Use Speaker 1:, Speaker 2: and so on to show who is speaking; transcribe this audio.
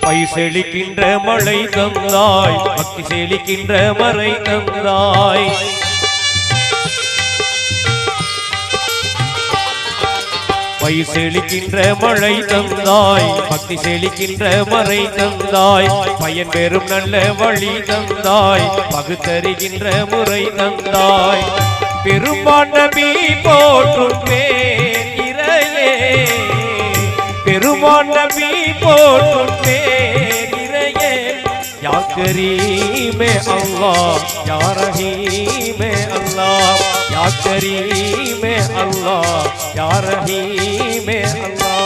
Speaker 1: பயிர் செழிக்கின்ற மழை தந்தாய், பக்தி செழிக்கின்ற மறை தந்தாய். பயிர் செழிக்கின்ற மழை தந்தாய், பக்தி செழிக்கின்ற மறை தந்தாய். பயன் பெறும் நல்ல வழி தந்தாய், பகுத்தறிகின்ற முறை தந்தாய். பெருமான் நபி போற்றும் பேர் இறையே, பெருமான் நபி போற்றும் பேர் இறையே. யா கரீமே அல்லாஹ், யா ரஹீமே அல்லாஹ், யா கரீமே அல்லாஹ், யா ரஹீமே அல்லாஹ்.